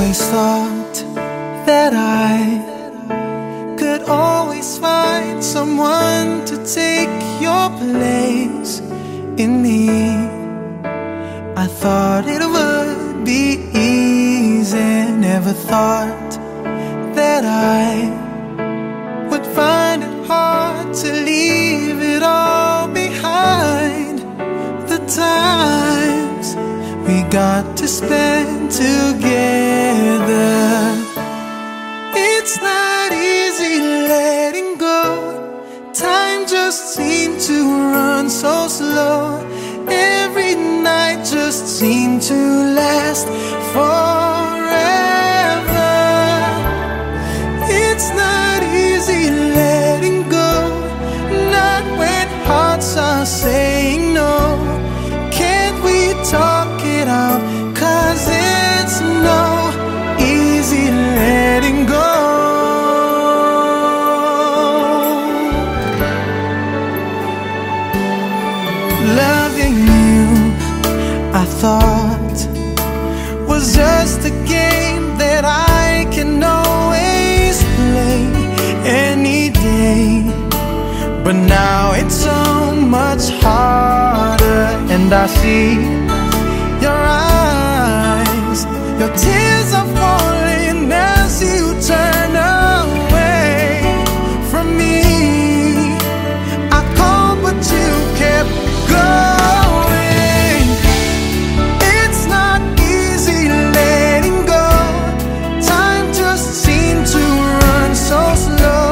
always thought that I could always find someone to take your place in me. I thought it would be easy, never thought that I would find it hard to leave it all behind. The times we got to spend together, it's not easy letting go. Time just seemed to run so slow. Every night just seemed to last forever. It's not easy letting go, not when hearts are saying no. Can't we talk it out? 'Cause it's no easy letting go. Loving you, I thought, was just a game that I can always play any day. But now it's so much harder, and I see your eyes, your tears are falling as you turn away from me. I called but you kept going. It's not easy letting go. Time just seemed to run so slow.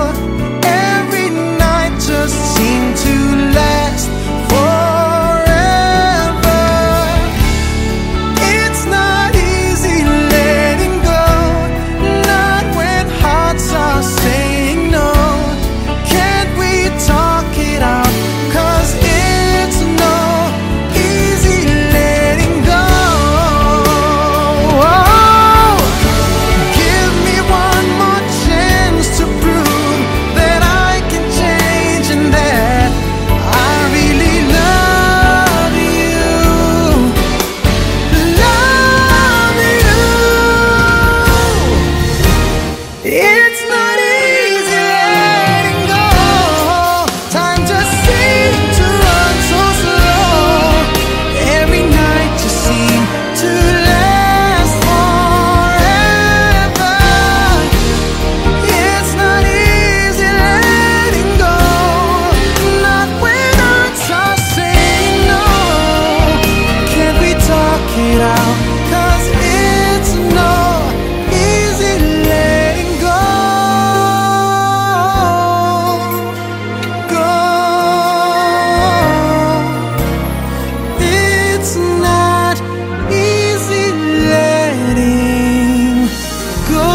Every night just seemed to last forever. It's not easy letting go, not when hearts are saying no. Can't we talk it out? 'Cause it's no easy letting go. Oh, give me one more chance to prove that I can change and that I really love you. Love you. It's not easy letting go. Time just seemed to run so slow. Every night just seemed to last forever. It's not easy letting go, not when hearts are saying no. Can't we talk it out? 'Cause it's no easy letting go. Go. It's not easy letting go.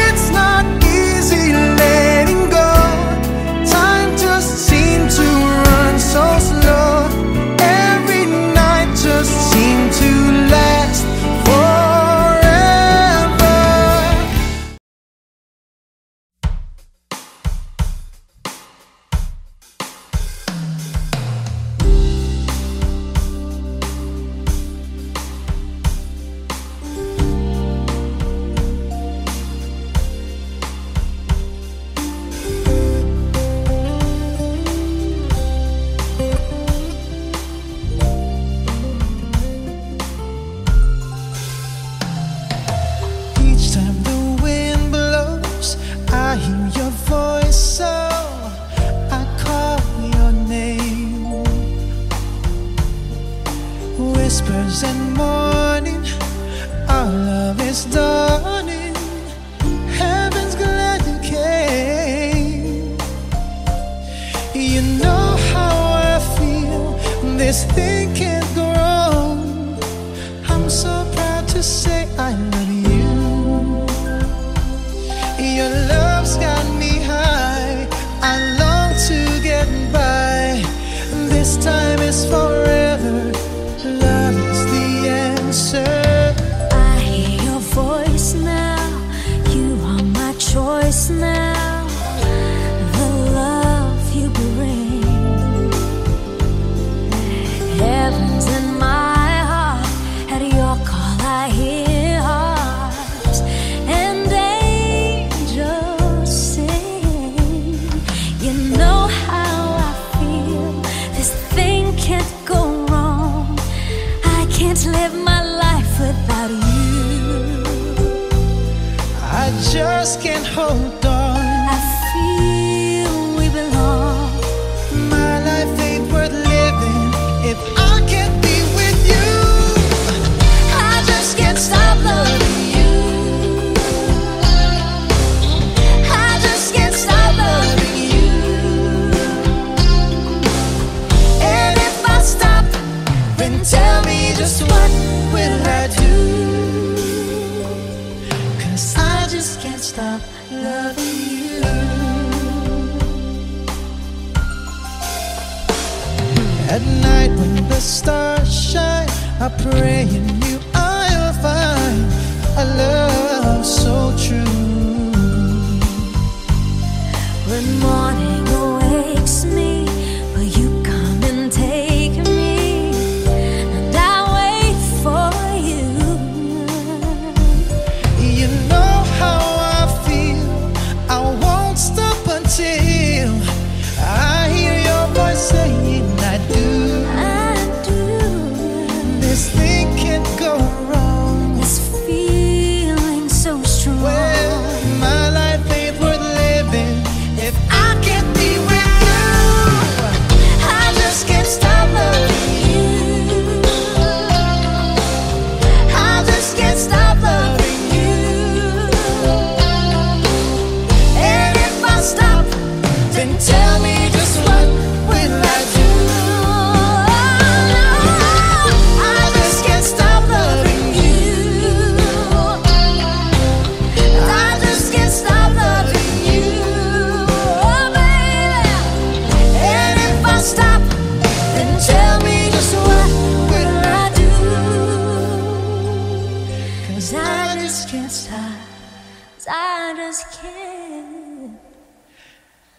It's not easy letting go. Time just seemed to run so slow. Every night just seemed to last forever. Each time the wind blows, I hear your voice, so I call your name. Whispers and morning, our love is dawning. Heaven's glad you came. You know how I feel, this thing can't go wrong. I'm so proud to say I love you. Your love's got me high, I long to get by. This time is forever, love is the answer. I hear your voice now, you are my choice now. The love you bring At night when the stars shine, I pray in you I'll find a love so true. When morning awakes me, will you come and take me? And I wait for you. You know how I feel, I won't stop until I hear your voice saying I do. I do. This thing can't go wrong. This feeling so strong. Well, my life ain't worth living if I can't be with you. I just can't stop loving you. I just can't stop loving you. And if I stop, then tell me just what will I do? I just can't stop loving you. I just can't stop loving you, oh baby. And if I stop, then tell me just what will I do? 'Cause I just can't stop. 'Cause I just can't.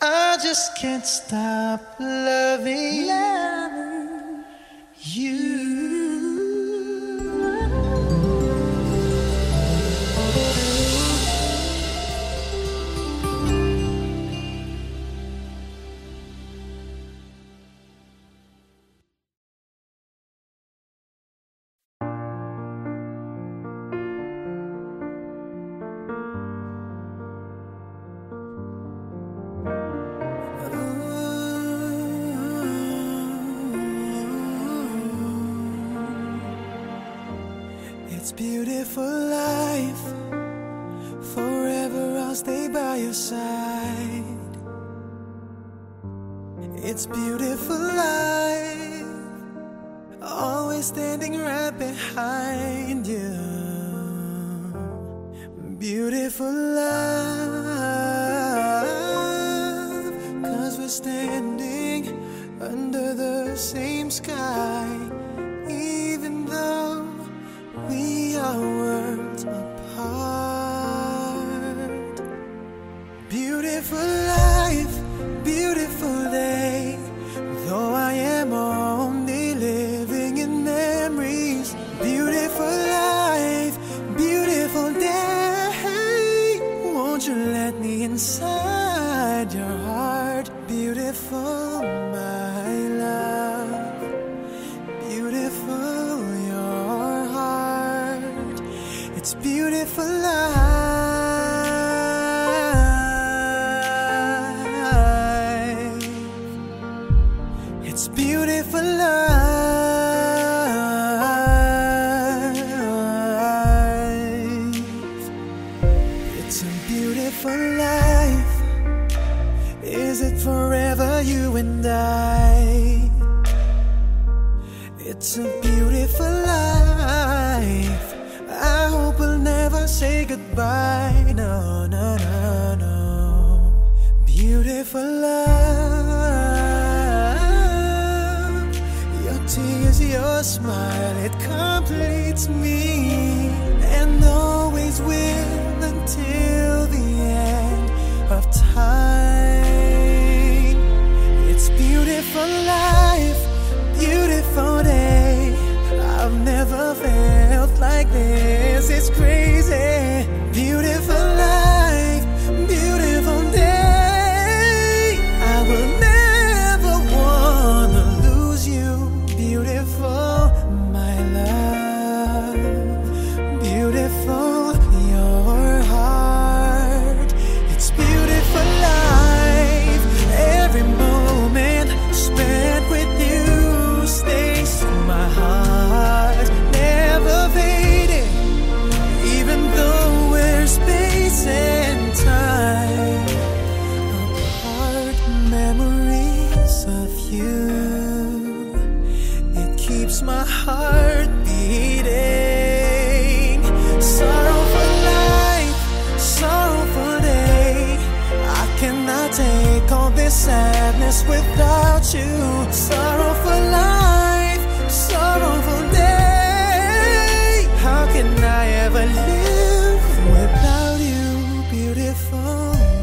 I just can't stop loving you. It's beautiful life. Forever I'll stay by your side. It's beautiful life. Always standing right behind you. Beautiful love. 'Cause we're standing under the same sky. Even though we are worlds apart. Beautiful life, beautiful day. Though I am only living in memories. Beautiful life, beautiful day. Won't you let me inside your heart? Beautiful, my love. Beautiful, your heart. It's beautiful life. It's beautiful life. It's a beautiful life. Is it forever, you and I? It's a beautiful life. I hope we'll never say goodbye. No, no, no, no. Beautiful love. Your tears, your smile, it completes me. And always will until the end of time. It's beautiful life, beautiful day. I've never felt like this. It's crazy. Beautiful life, beautiful day. I will never wanna lose you. Beautiful, my love. Beautiful, your heart. It's beautiful life. Every moment spent with you stays in my heart, never fading. Even though we're space and time apart, memories of you, it keeps my heart beating. Sorrow for life, sorrow for day. I cannot take all this sadness without you. Sorrow for life, sorrowful day. How can I ever live without you? Beautiful,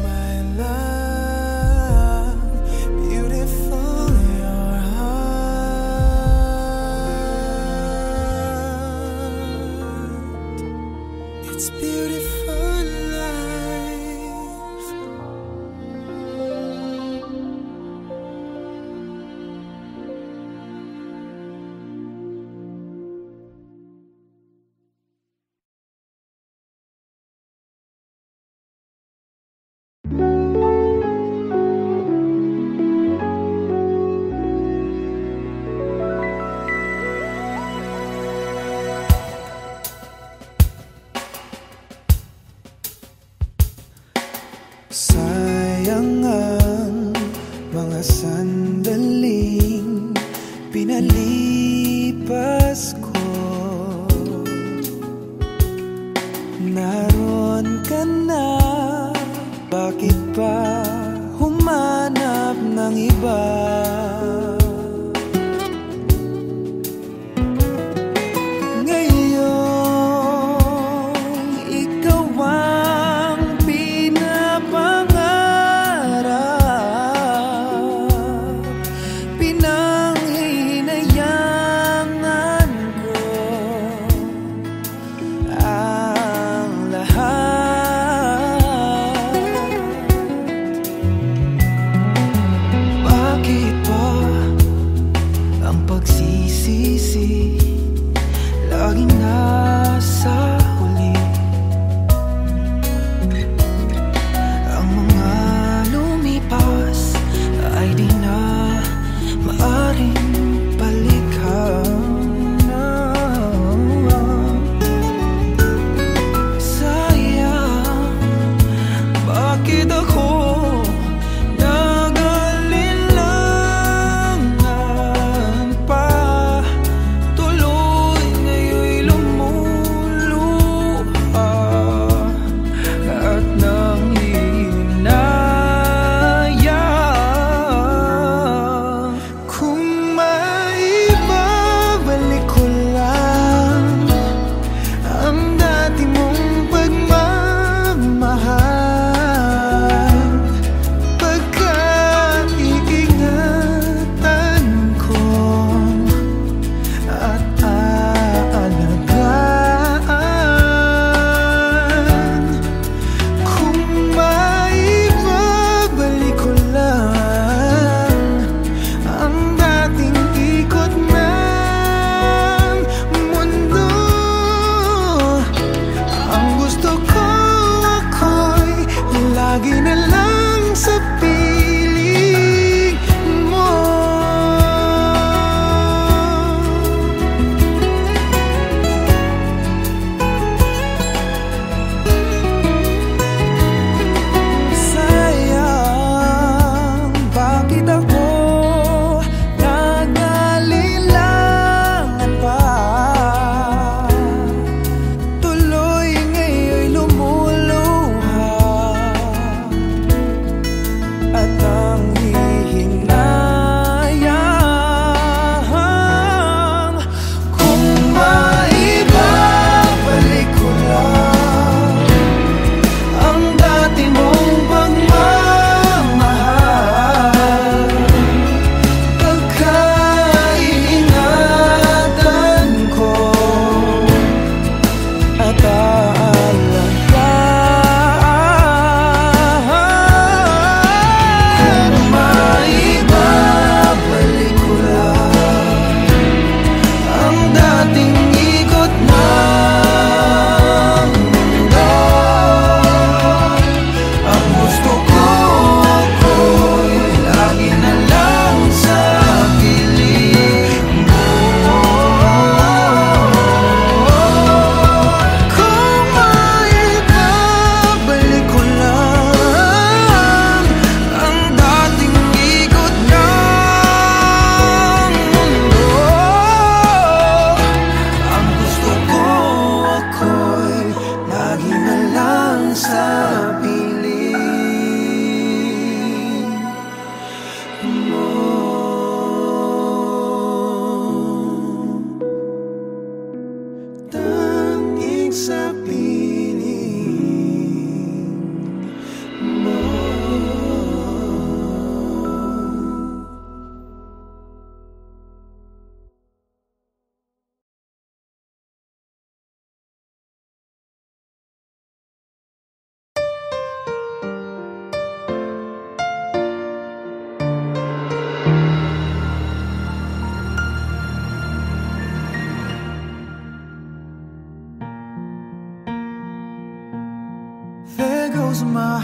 my love. Beautiful, your heart. It's beautiful life. Sayang ang mga sandaling pinalipas ko. Naroon ka na, bakit pa humanap ng iba? Bakit ba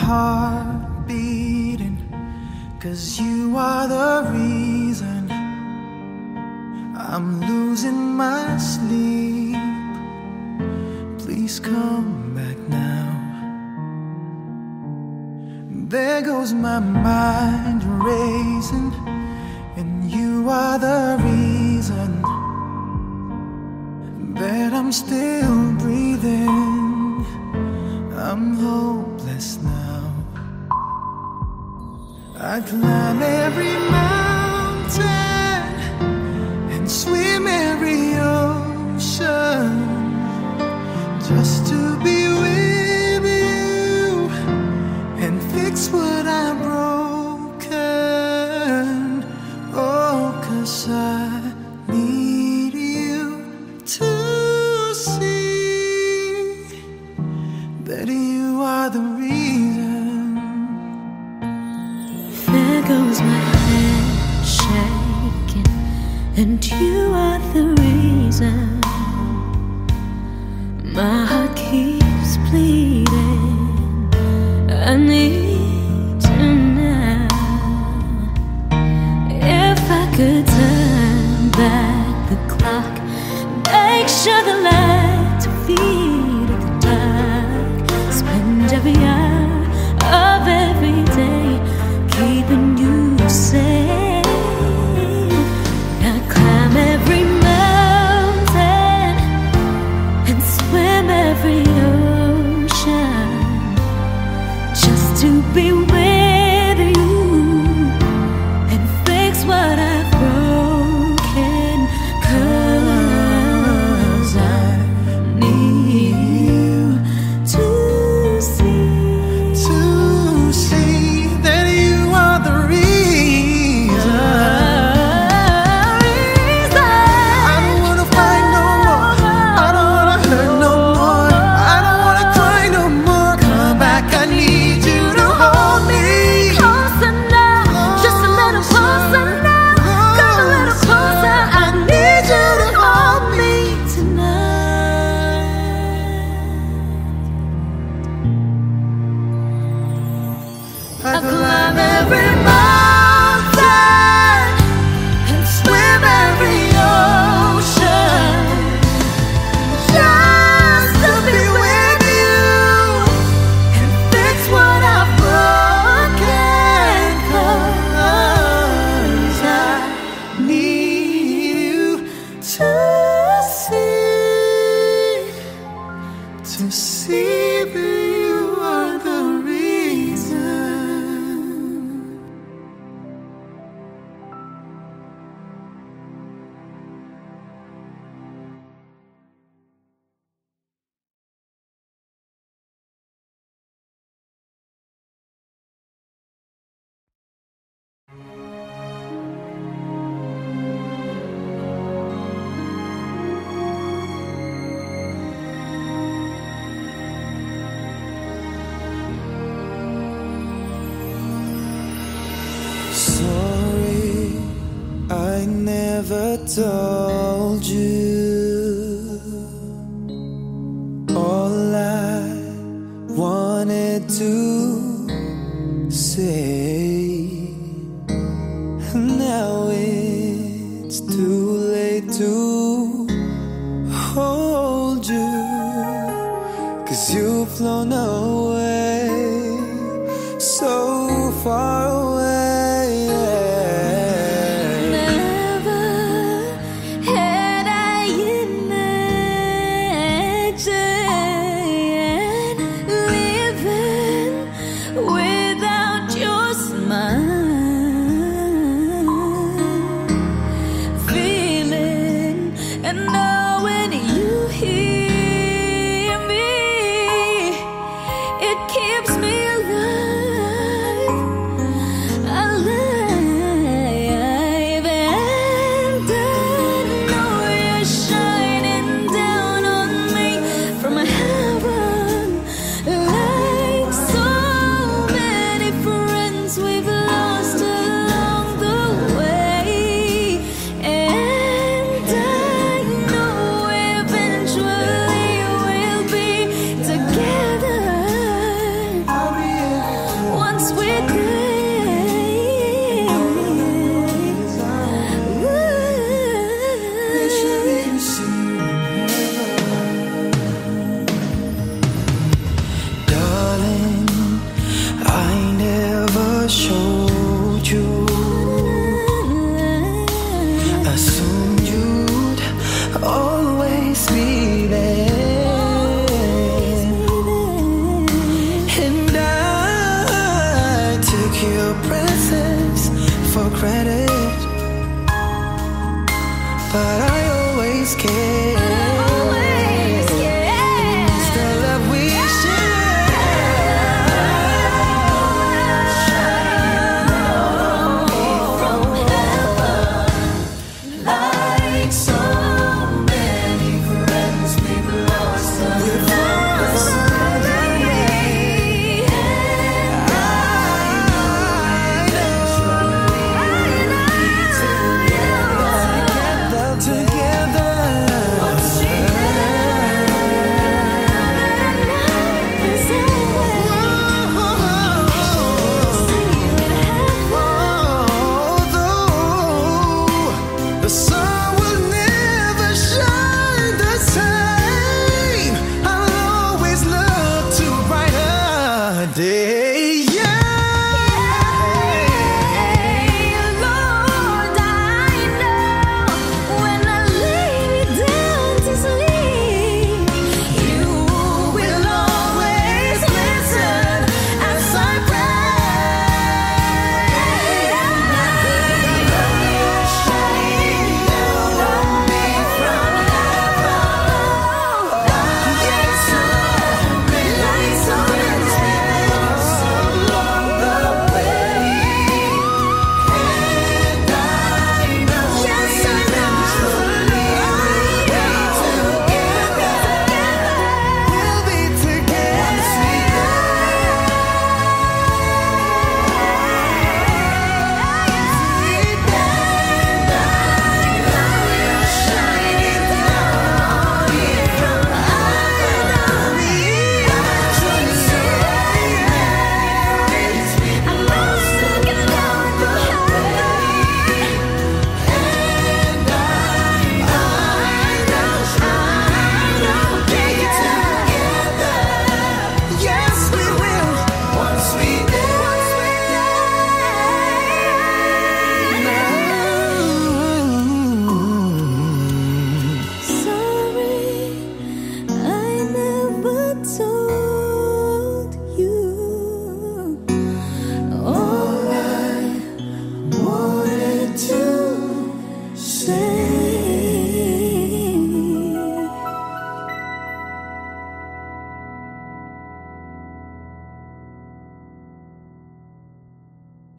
heart beating, 'cause you are the reason I'm losing my sleep. Please come back now. There goes my mind racing, and you are the reason that I'm still breathing. I'm hopeless now. I climb every mountain and swim every ocean just to be with you and fix what I've broken. Oh, 'cause I need you to see that you are the reason. There goes my hand shaking, and you are the reason. My heart keeps bleeding. I need you now. If I could turn back the clock, make sure the lights feed at the dark, spend every hour of every day keeping you safe. I climb every mountain and swim every ocean just to be with you and fix what I've broken. 'Cause I need you to see that you are the reason. I don't wanna fight no more. I don't wanna hurt no more. I don't wanna cry no more. Come back, I need you to hold me. Closer now, just a little closer now. Come a little closer, I need you to hold me tonight. I climb every mountain and swim every ocean just to be with you and fix what I've broken. 'Cause I need you to see that you are the reason. Sorry, I never told you all I wanted to say. Now it's too late to hold you, 'cause you've flown away so far away. Never had I imagined living without your smile, feeling and knowing you hear me credit, but I always care. It's the love we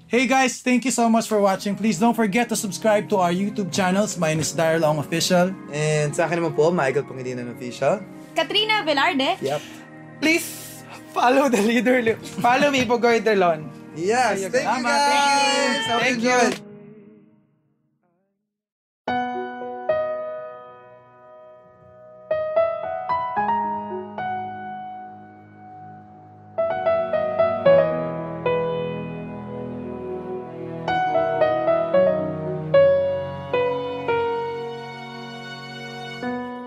Hey guys, thank you so much for watching. Please don't forget to subscribe to our YouTube channels. Mine is Daryl Ong Official. And sa akin naman po, Michael Pangilinan Official. Katrina Velarde. Yep. Please follow the leader. Follow me, Pugoy Delon. Yes, thank you Tama, guys! thank you. Good.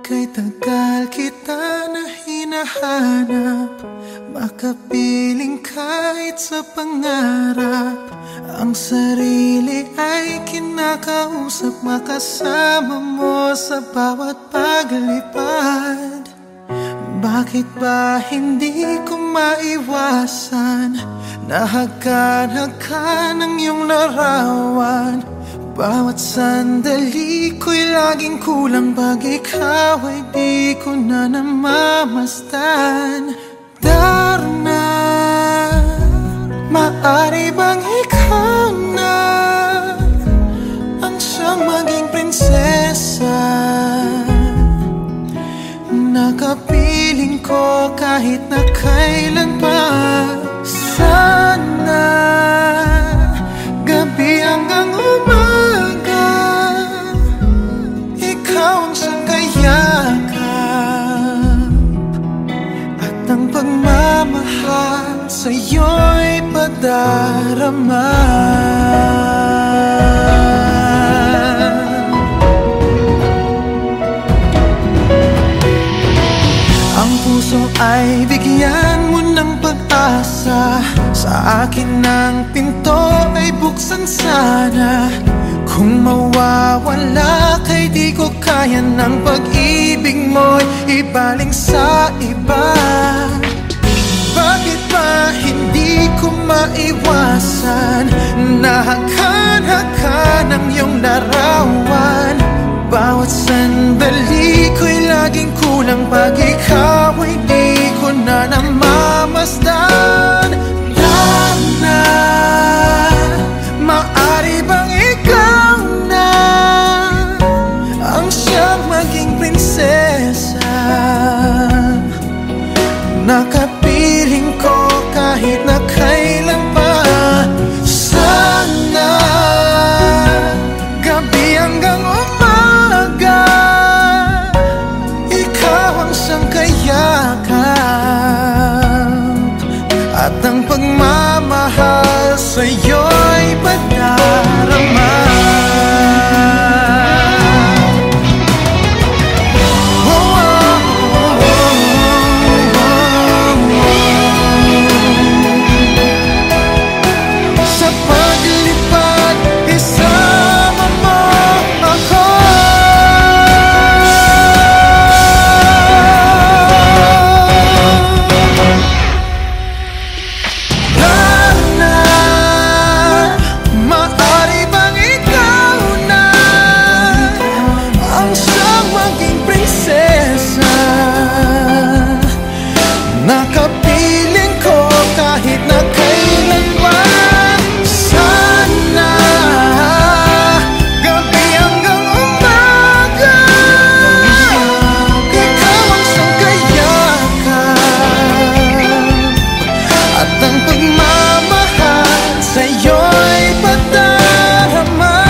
Kay tagal kita na hinahanap, makapiling kahit sa pangarap. Ang sarili ay kinakausap, makasama mo sa bawat paglipad. Bakit ba hindi ko maiwasan, nahagkan-hagkan ang iyong larawan? Bawat sandali ko'y laging kulang, pag ikaw ay di ko na namamasdan. Darna, maaari bang ikaw na ang siyang maging prinsesa? Nakapiling ko kahit na kailan pa. Sana gabi hanggang umaga, ikaw ang siyang kayakap, at ang pagmamahal sa'yo'y padarama. Ang puso ay bigyan mo ng pag-asa, sa akin ang pinto ay buksan sana. Kung mawawala kay di ko kaya ng pag-ibig mo'y ibaling sa iba. Bakit ba hindi ko maiwasan, nahagkan-hagkan ng iyong larawan. Bawat sandali ko'y laging kulang pag ikaw ay di ko na namamasdan. Dana, maari bang ikaw na ang siyang maging prinsesa? Nakapiling ko kahit na kailan pa. Sana gabi hanggang umaga ikaw ang siyang kayakap, at ang pagmamahal sa'yo'y padarama. Nakapiling ko kahit na kailan pa. Sana gabi hanggang umaga ikaw ang siyang kayakap, at ang pagmamahal sa'yo'y padarama.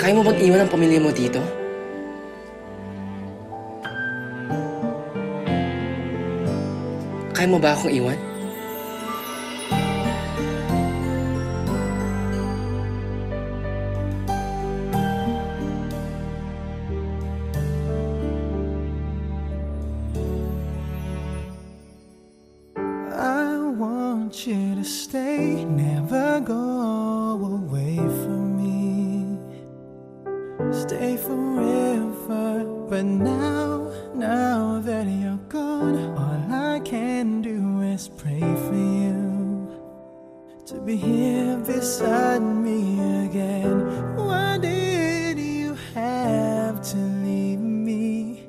Kaya mo bang iwan ang pamilya mo dito? Kaya mo ba akong iwan? I want you to stay, never go away from me. Stay forever, but now that you're gone, all I can do is pray for you to be here beside me again. Why did you have to leave me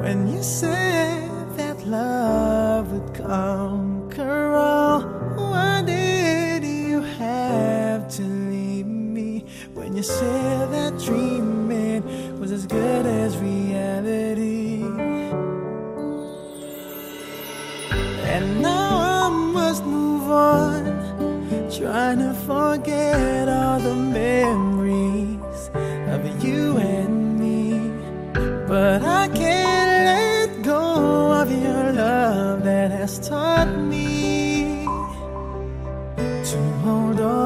when you said that love would conquer all? Why did you have to leave me when you said that dreaming was as good as reality? And now I must move on, trying to forget all the memories of you and me. But I can't let go of your love that has taught me to hold on.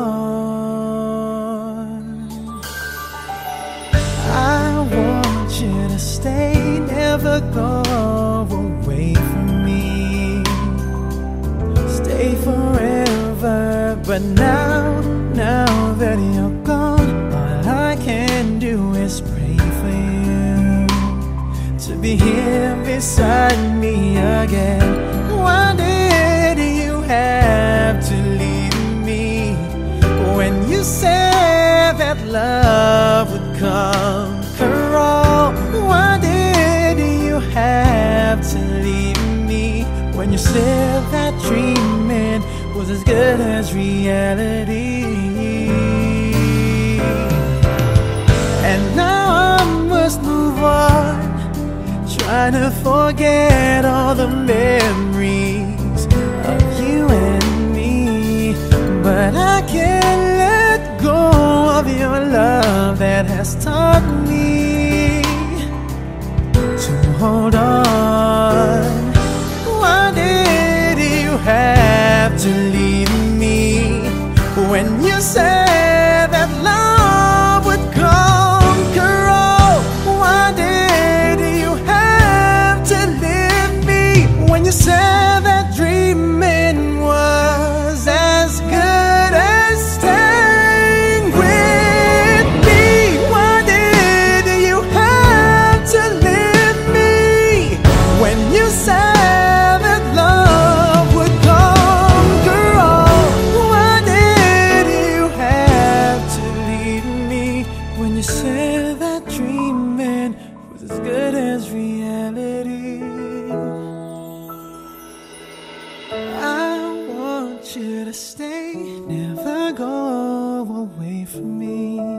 I want you to stay, never go away from me. Stay forever, but now that you're gone, all I can do is pray for you to be here beside me again. Why did you have to leave me when you said that love would conquer all? Why did you have to leave me when you said that dreaming was as good as reality? And now I must move on, trying to forget all the memories of you and me. But I can't let go of your love that has taught me to hold on. Why did you have to leave me when you said that love would conquer all? Why did you have to leave me when you said that dreaming was as good stay, never go away from me.